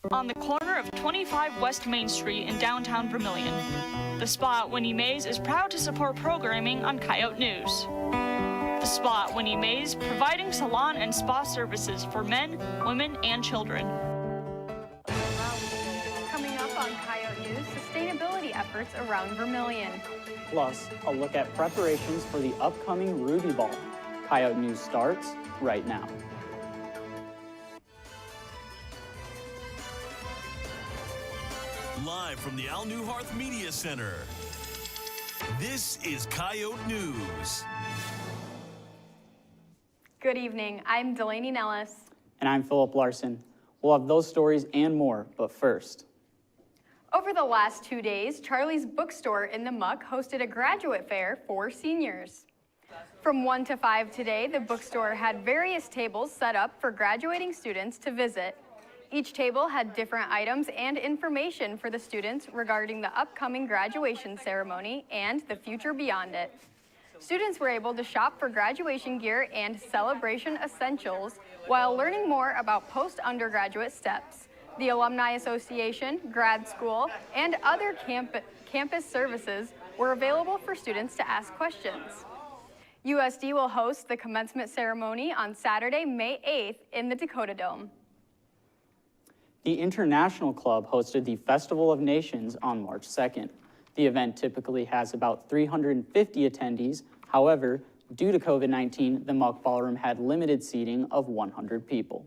on the corner of 25 West Main Street in downtown Vermilion. The Spot, Winnie Mays, is proud to support programming on Coyote News. The Spot, Winnie Mays, providing salon and spa services for men, women, and children. Coming up on Coyote News, sustainability efforts around Vermilion. Plus, a look at preparations for the upcoming Ruby Ball. Coyote News starts right now. Live from the Al Newharth Media Center, this is Coyote News. Good evening, I'm Delaney Nellis. And I'm Philip Larson. We'll have those stories and more, but first. Over the last 2 days, Charlie's Bookstore in the Muck hosted a graduate fair for seniors. From 1 to 5 today, the bookstore had various tables set up for graduating students to visit. Each table had different items and information for the students regarding the upcoming graduation ceremony and the future beyond it. Students were able to shop for graduation gear and celebration essentials while learning more about post-undergraduate steps. The Alumni Association, grad school, and other campus services were available for students to ask questions. USD will host the commencement ceremony on Saturday, May 8th in the Dakota Dome. The International Club hosted the Festival of Nations on March 2nd. The event typically has about 350 attendees. However, due to COVID-19, the Muck Ballroom had limited seating of 100 people.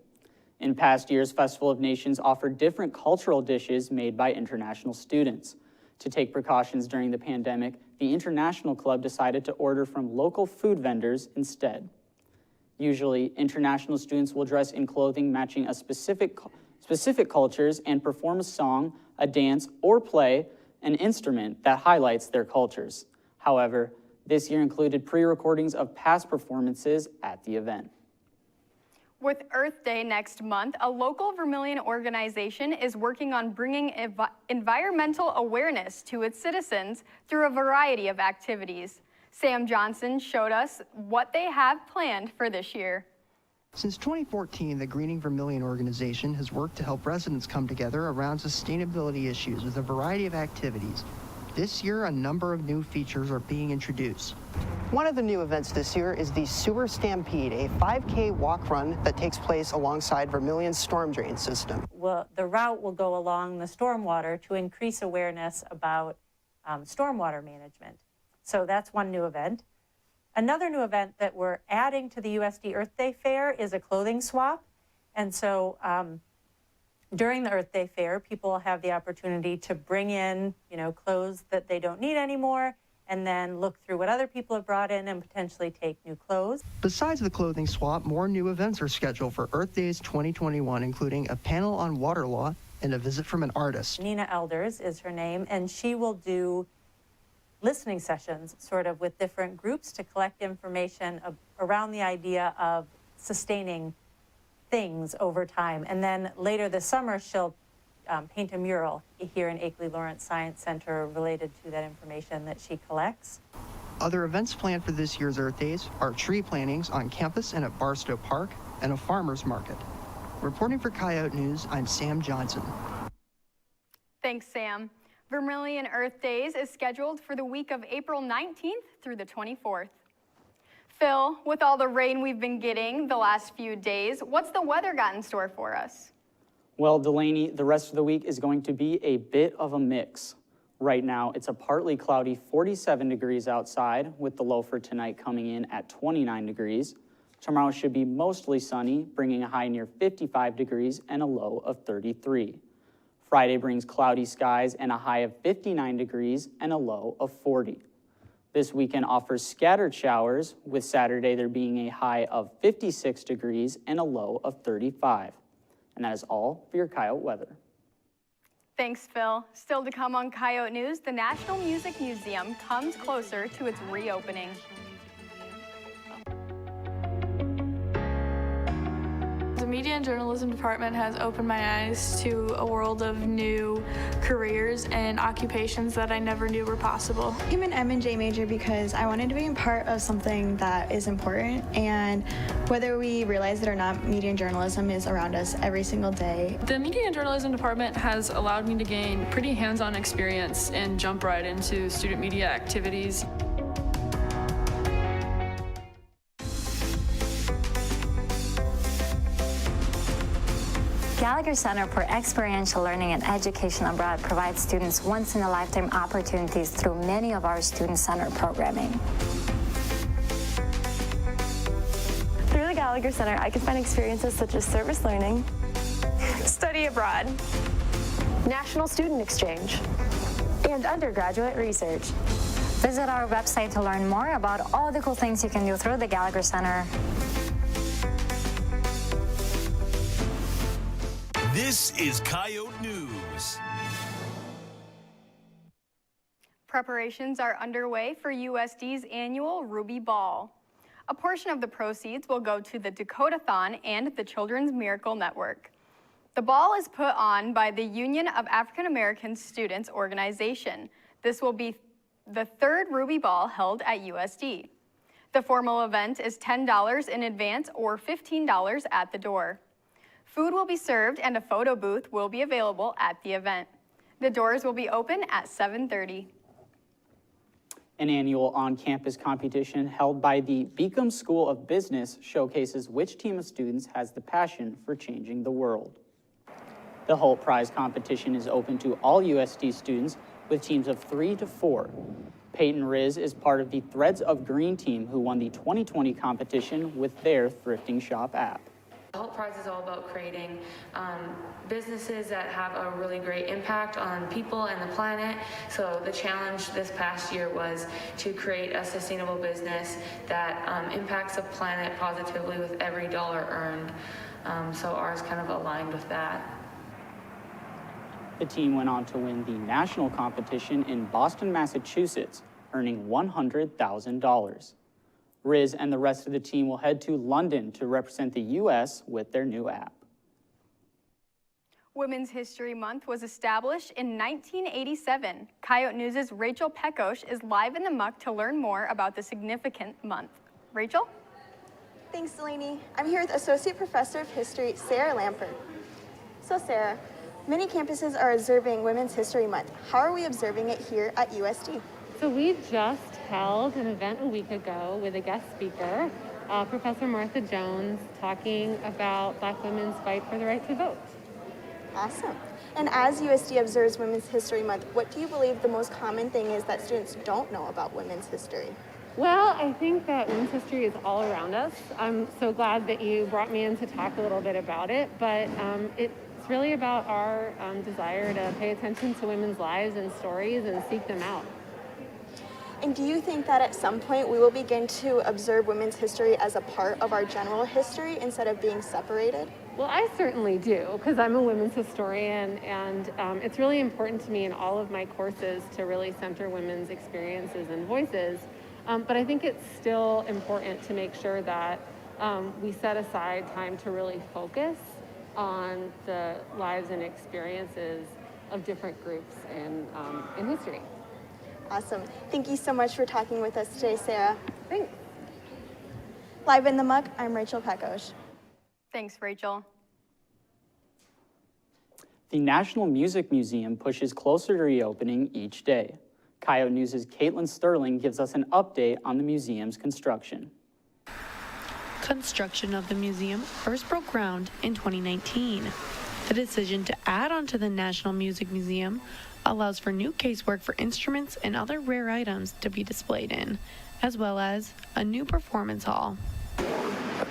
In past years, Festival of Nations offered different cultural dishes made by international students. To take precautions during the pandemic, the International Club decided to order from local food vendors instead. Usually, international students will dress in clothing matching a specific cultures and perform a song, a dance, or play an instrument that highlights their cultures. However, this year included pre-recordings of past performances at the event. With Earth Day next month, a local Vermilion organization is working on bringing environmental awareness to its citizens through a variety of activities. Sam Johnson showed us what they have planned for this year. Since 2014, the Greening Vermilion organization has worked to help residents come together around sustainability issues with a variety of activities. This year, a number of new features are being introduced. One of the new events this year is the Sewer Stampede, a 5K walk-run that takes place alongside Vermilion's storm drain system. Well, the route will go along the stormwater to increase awareness about stormwater management. So that's one new event. Another new event that we're adding to the USD Earth Day Fair is a clothing swap. And so during the Earth Day Fair, people will have the opportunity to bring in, clothes that they don't need anymore, and then look through what other people have brought in and potentially take new clothes. Besides the clothing swap, more new events are scheduled for Earth Days 2021, including a panel on water law and a visit from an artist. Nina Elders is her name, and she will do listening sessions sort of with different groups to collect information around the idea of sustaining things over time. And then later this summer, she'll paint a mural here in Akeley Lawrence Science Center related to that information that she collects. Other events planned for this year's Earth Days are tree plantings on campus and at Barstow Park and a farmer's market. Reporting for Coyote News, I'm Sam Johnson. Thanks, Sam. Vermilion Earth Days is scheduled for the week of April 19th through the 24th. Phil, with all the rain we've been getting the last few days, what's the weather got in store for us? Well, Delaney, the rest of the week is going to be a bit of a mix. Right now, it's a partly cloudy 47 degrees outside, with the low for tonight coming in at 29 degrees. Tomorrow should be mostly sunny, bringing a high near 55 degrees and a low of 33. Friday brings cloudy skies and a high of 59 degrees and a low of 40. This weekend offers scattered showers, with Saturday there being a high of 56 degrees and a low of 35. And that is all for your Coyote weather. Thanks, Phil. Still to come on Coyote News, the National Music Museum comes closer to its reopening. The media and journalism department has opened my eyes to a world of new careers and occupations that I never knew were possible. I'm an M&J major because I wanted to be a part of something that is important, and whether we realize it or not, media and journalism is around us every single day. The media and journalism department has allowed me to gain pretty hands-on experience and jump right into student media activities. Gallagher Center for Experiential Learning and Education Abroad provides students once-in-a-lifetime opportunities through many of our student-centered programming. Through the Gallagher Center, I can find experiences such as service learning, study abroad, national student exchange, and undergraduate research. Visit our website to learn more about all the cool things you can do through the Gallagher Center. This is Coyote News. Preparations are underway for USD's annual Ruby Ball. A portion of the proceeds will go to the Dakota-thon and the Children's Miracle Network. The ball is put on by the Union of African American Students organization. This will be the third Ruby Ball held at USD. The formal event is $10 in advance or $15 at the door. Food will be served and a photo booth will be available at the event. The doors will be open at 7:30. An annual on-campus competition held by the Beacom School of Business showcases which team of students has the passion for changing the world. The Holt Prize competition is open to all USD students with teams of 3 to 4. Peyton Riz is part of the Threads of Green team who won the 2020 competition with their Thrifting Shop app. The Holt Prize is all about creating businesses that have a really great impact on people and the planet. So the challenge this past year was to create a sustainable business that impacts the planet positively with every dollar earned. So ours kind of aligned with that. The team went on to win the national competition in Boston, Massachusetts, earning $100,000. Riz and the rest of the team will head to London to represent the U.S. with their new app. Women's History Month was established in 1987. Coyote News' Rachel Peckosh is live in the Muck to learn more about the significant month. Rachel? Thanks, Delaney. I'm here with Associate Professor of History, Sarah Lampert. So, Sarah, many campuses are observing Women's History Month. How are we observing it here at USD? So we just held an event a week ago with a guest speaker, Professor Martha Jones, talking about Black women's fight for the right to vote. Awesome. And as USD observes Women's History Month, what do you believe the most common thing is that students don't know about women's history? Well, I think that women's history is all around us. I'm so glad that you brought me in to talk a little bit about it, but it's really about our desire to pay attention to women's lives and stories and seek them out. And do you think that at some point we will begin to observe women's history as a part of our general history instead of being separated? Well, I certainly do, because I'm a women's historian, and it's really important to me in all of my courses to really center women's experiences and voices. But I think it's still important to make sure that we set aside time to really focus on the lives and experiences of different groups in history. Awesome. Thank you so much for talking with us today, Sarah. Thanks. Live in the Muck, I'm Rachel Peckosh. Thanks, Rachel. The National Music Museum pushes closer to reopening each day. Coyote News' Caitlin Sterling gives us an update on the museum's construction. Construction of the museum first broke ground in 2019. The decision to add on to the National Music Museum allows for new casework for instruments and other rare items to be displayed in, as well as a new performance hall.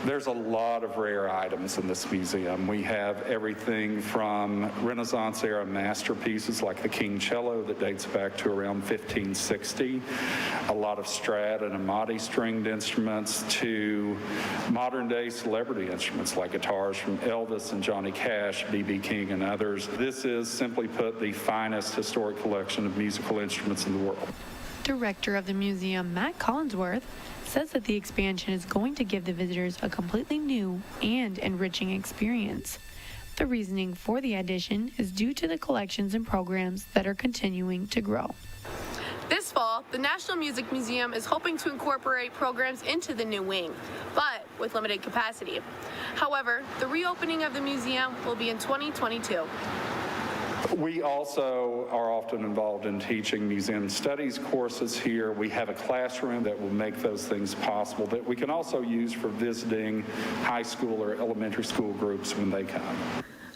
There's a lot of rare items in this museum. We have everything from Renaissance era masterpieces like the King Cello that dates back to around 1560, a lot of Strad and Amati stringed instruments, to modern day celebrity instruments like guitars from Elvis and Johnny Cash, B.B. King and others. This is, simply put, the finest historic collection of musical instruments in the world. Director of the museum, Matt Collinsworth, says that the expansion is going to give the visitors a completely new and enriching experience. The reasoning for the addition is due to the collections and programs that are continuing to grow. This fall, the National Music Museum is hoping to incorporate programs into the new wing, but with limited capacity. However, the reopening of the museum will be in 2022. We also are often involved in teaching museum studies courses here. We have a classroom that will make those things possible that we can also use for visiting high school or elementary school groups when they come.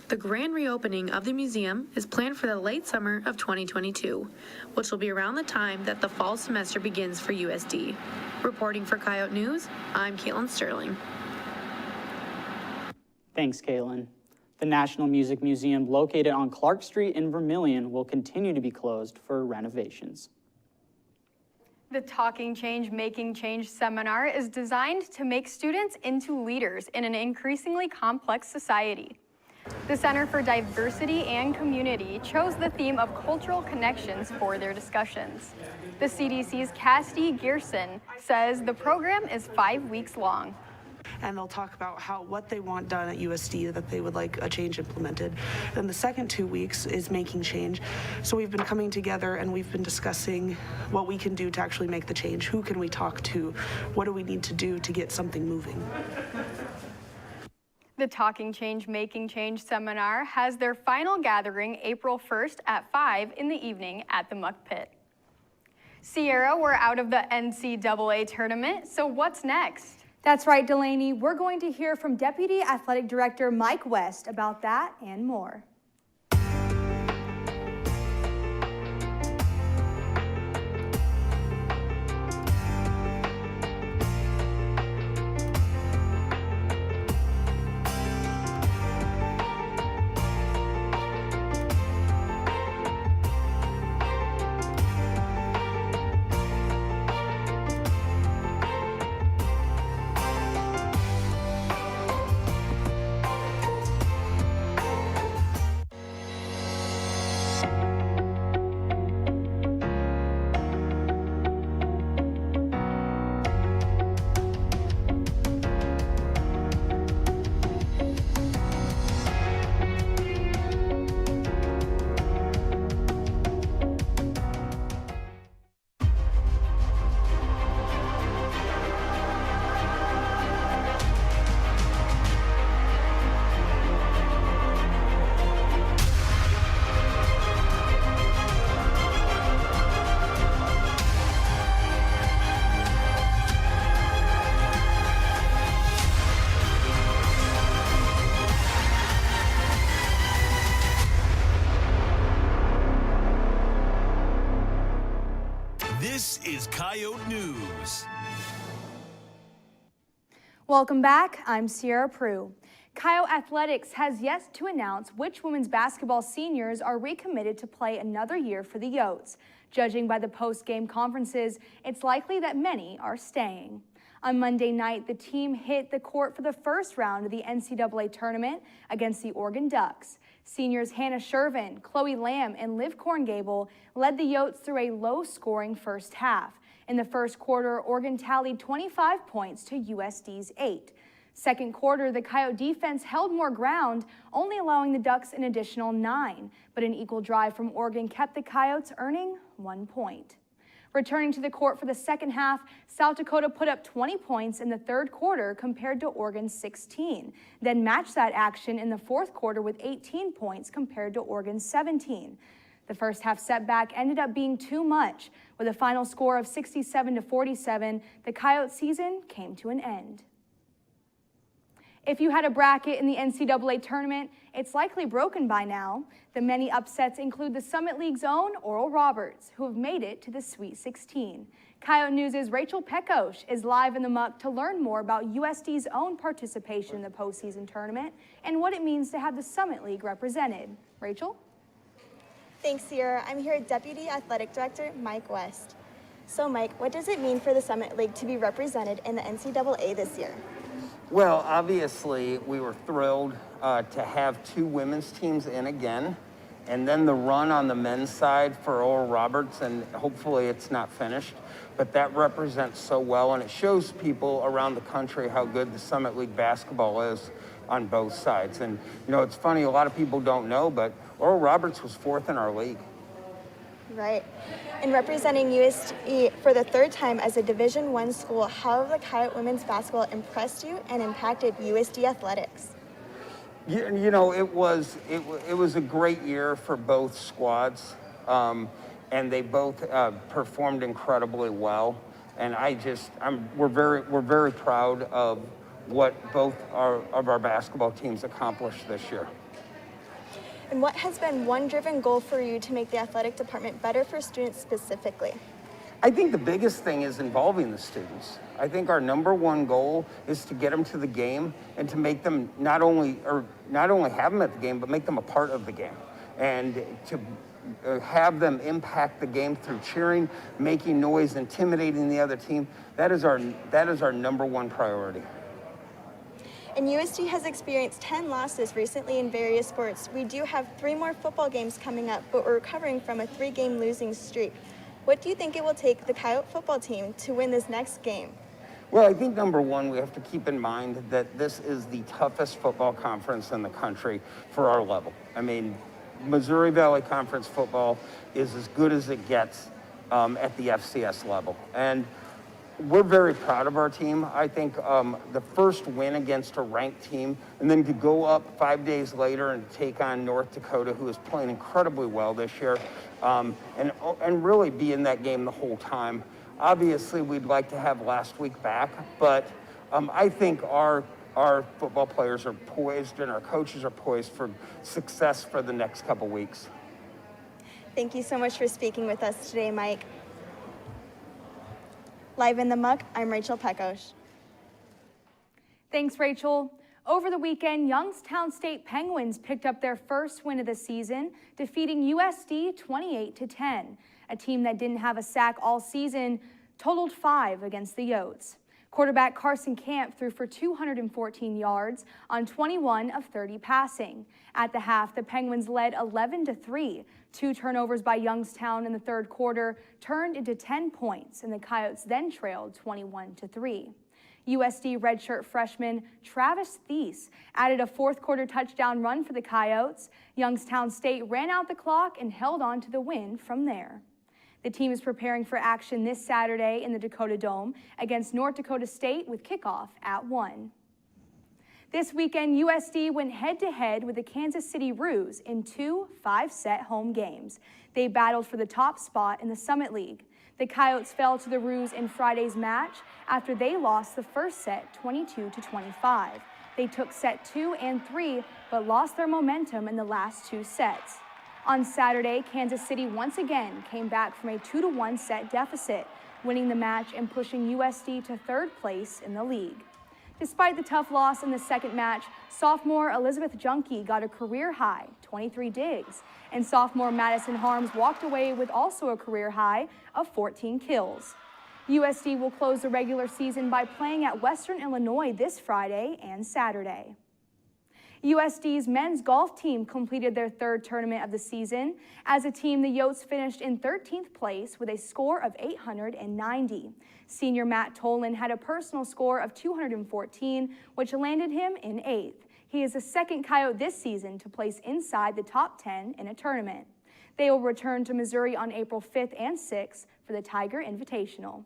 The grand reopening of the museum is planned for the late summer of 2022, which will be around the time that the fall semester begins for USD. Reporting for Coyote News, I'm Caitlin Sterling. Thanks, Caitlin. The National Music Museum, located on Clark Street in Vermilion, will continue to be closed for renovations. The Talking Change, Making Change seminar is designed to make students into leaders in an increasingly complex society. The Center for Diversity and Community chose the theme of cultural connections for their discussions. The CDC's Cassidy Gearson says the program is 5 weeks long. And they'll talk about what they want done at USD, that they would like a change implemented. Then the second 2 weeks is making change. So we've been coming together and we've been discussing what we can do to actually make the change. Who can we talk to? What do we need to do to get something moving? The Talking Change, Making Change seminar has their final gathering April 1st at 5 in the evening at the Muck Pit. Sierra, we're out of the NCAA tournament, so what's next? That's right, Delaney. We're going to hear from Deputy Athletic Director Mike West about that and more. This is Coyote News. Welcome back. I'm Sierra Prue. Coyote Athletics has yet to announce which women's basketball seniors are recommitted to play another year for the Yotes. Judging by the post-game conferences, it's likely that many are staying. On Monday night, the team hit the court for the first round of the NCAA tournament against the Oregon Ducks. Seniors Hannah Shervin, Chloe Lamb, and Liv Korngable led the Yotes through a low-scoring first half. In the first quarter, Oregon tallied 25 points to USD's 8. Second quarter, the Coyote defense held more ground, only allowing the Ducks an additional 9, but an equal drive from Oregon kept the Coyotes earning 1 point. Returning to the court for the second half, South Dakota put up 20 points in the third quarter compared to Oregon's 16, then matched that action in the fourth quarter with 18 points compared to Oregon's 17. The first half setback ended up being too much. With a final score of 67-47, the Coyote season came to an end. If you had a bracket in the NCAA tournament, it's likely broken by now. The many upsets include the Summit League's own Oral Roberts, who have made it to the Sweet 16. Coyote News' Rachel Peckosh is live in the Muck to learn more about USD's own participation in the postseason tournament and what it means to have the Summit League represented. Rachel? Thanks, Sierra. I'm here with Deputy Athletic Director Mike West. So, Mike, what does it mean for the Summit League to be represented in the NCAA this year? Well, obviously, we were thrilled to have 2 women's teams in again, And then the run on the men's side for Oral Roberts, and hopefully it's not finished, but that represents so well, and it shows people around the country how good the Summit League basketball is on both sides. And, you know, it's funny, a lot of people don't know, but Oral Roberts was 4th in our league. Right. And representing USD for the 3rd time as a Division I school, how have the Coyote women's basketball impressed you and impacted USD athletics? You know, it was a great year for both squads, and they both performed incredibly well. And we're very proud of what both of our basketball teams accomplished this year. And what has been one driven goal for you to make the athletic department better for students specifically? I think the biggest thing is involving the students. I think our #1 goal is to get them to the game and to make them not only have them at the game, but make them a part of the game, and to have them impact the game through cheering, making noise, intimidating the other team. That is our #1 priority. And USD has experienced 10 losses recently in various sports. We do have 3 more football games coming up, but we're recovering from a 3-game losing streak. What do you think it will take the Coyote football team to win this next game? Well, I think #1, we have to keep in mind that this is the toughest football conference in the country for our level. I mean, Missouri Valley Conference football is as good as it gets at the FCS level. And we're very proud of our team. I think the first win against a ranked team, and then to go up 5 days later and take on North Dakota, who is playing incredibly well this year, and really be in that game the whole time. Obviously, we'd like to have last week back, but I think our football players are poised and our coaches are poised for success for the next couple weeks. Thank you so much for speaking with us today, Mike. Live in the Muck, I'm Rachel Peckosh. Thanks, Rachel. Over the weekend, Youngstown State Penguins picked up their first win of the season, defeating USD 28-10. A team that didn't have a sack all season totaled 5 against the Yotes. Quarterback Carson Camp threw for 214 yards on 21 of 30 passing. At the half, the Penguins led 11-3. 2 turnovers by Youngstown in the 3rd quarter turned into 10 points, and the Coyotes then trailed 21-3. USD redshirt freshman Travis Thies added a 4th quarter touchdown run for the Coyotes. Youngstown State ran out the clock and held on to the win from there. The team is preparing for action this Saturday in the Dakota Dome against North Dakota State with kickoff at 1. This weekend, USD went head-to-head with the Kansas City Roos in 2 5-set home games. They battled for the top spot in the Summit League. The Coyotes fell to the Roos in Friday's match after they lost the first set 22-25. They took set 2 and 3, but lost their momentum in the last 2 sets. On Saturday, Kansas City once again came back from a 2-1 set deficit, winning the match and pushing USD to 3rd place in the league. Despite the tough loss in the second match, sophomore Elizabeth Junkie got a career-high 23 digs, and sophomore Madison Harms walked away with also a career high of 14 kills. USD will close the regular season by playing at Western Illinois this Friday and Saturday. USD's men's golf team completed their 3rd tournament of the season. As a team, the Yotes finished in 13th place with a score of 890. Senior Matt Tolan had a personal score of 214, which landed him in 8th. He is the 2nd Coyote this season to place inside the top 10 in a tournament. They will return to Missouri on April 5th and 6th for the Tiger Invitational.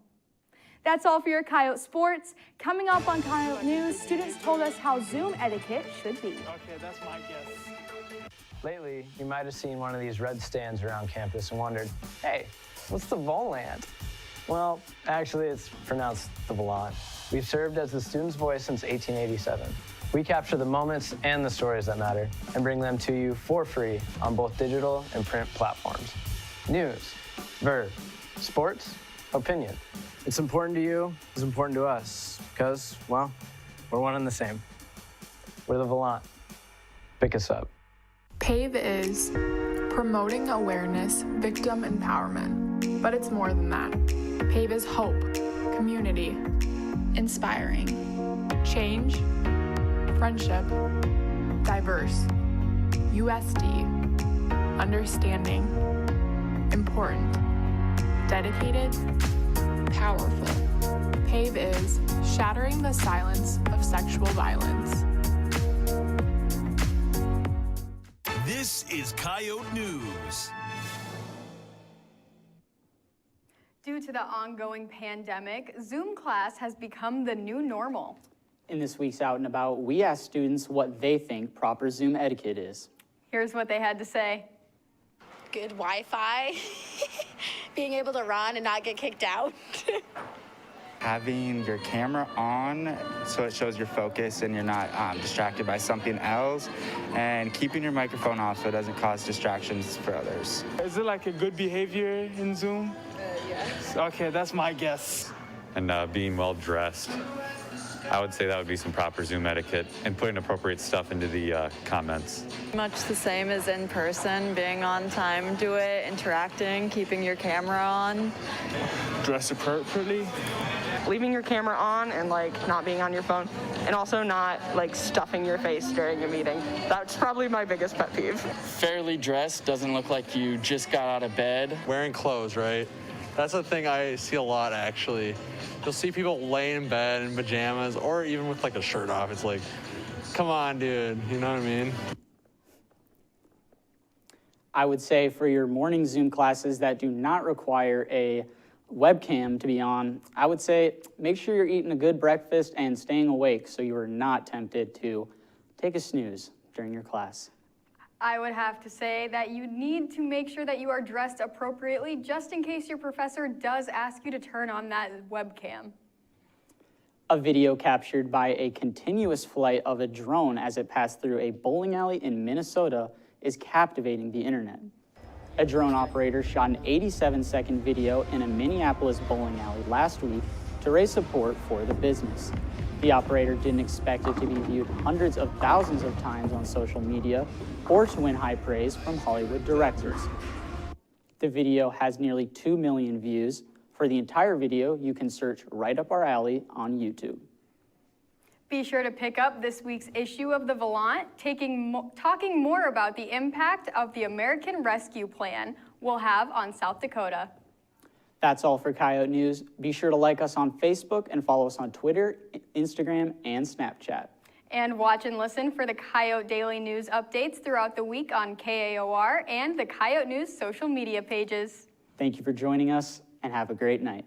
That's all for your Coyote sports. Coming up on Coyote News, students told us how Zoom etiquette should be. Okay, that's my guess. Lately, you might have seen one of these red stands around campus and wondered, hey, what's the volant? Well, actually, it's pronounced the volant. We've served as the student's voice since 1887. We capture the moments and the stories that matter and bring them to you for free on both digital and print platforms. News, verb, sports, opinion. It's important to you, it's important to us, because, well, we're one and the same. We're the Volant. Pick us up. PAVE is promoting awareness, victim empowerment, but it's more than that. PAVE is hope, community, inspiring, change, friendship, diverse, USD, understanding, important, dedicated, powerful. PAVE is shattering the silence of sexual violence. This is Coyote News. Due to the ongoing pandemic, Zoom class has become the new normal. In this week's Out and About, we asked students what they think proper Zoom etiquette is. Here's what they had to say. Good Wi-Fi, being able to run and not get kicked out. Having your camera on so it shows your focus and you're not distracted by something else, and keeping your microphone off so it doesn't cause distractions for others. Is it like a good behavior in Zoom? Yes. Okay, that's my guess. And being well dressed. I would say that would be some proper Zoom etiquette, and putting appropriate stuff into the comments. Much the same as in person, being on time to it, interacting, keeping your camera on. Dress appropriately. Leaving your camera on and not being on your phone, and also not stuffing your face during a meeting. That's probably my biggest pet peeve. Fairly dressed, doesn't look like you just got out of bed. Wearing clothes, right? That's a thing I see a lot, actually. You'll see people laying in bed in pajamas or even with a shirt off. It's like, come on, dude, you know what I mean? I would say for your morning Zoom classes that do not require a webcam to be on, I would say make sure you're eating a good breakfast and staying awake so you are not tempted to take a snooze during your class. I would have to say that you need to make sure that you are dressed appropriately just in case your professor does ask you to turn on that webcam. A video captured by a continuous flight of a drone as it passed through a bowling alley in Minnesota is captivating the internet. A drone operator shot an 87-second video in a Minneapolis bowling alley last week to raise support for the business. The operator didn't expect it to be viewed hundreds of thousands of times on social media or to win high praise from Hollywood directors. The video has nearly 2 million views. For the entire video, you can search Right Up Our Alley on YouTube. Be sure to pick up this week's issue of The Volant, talking more about the impact of the American Rescue Plan will have on South Dakota. That's all for Coyote News. Be sure to like us on Facebook and follow us on Twitter, Instagram, and Snapchat. And watch and listen for the Coyote Daily News updates throughout the week on KAOR and the Coyote News social media pages. Thank you for joining us, and have a great night.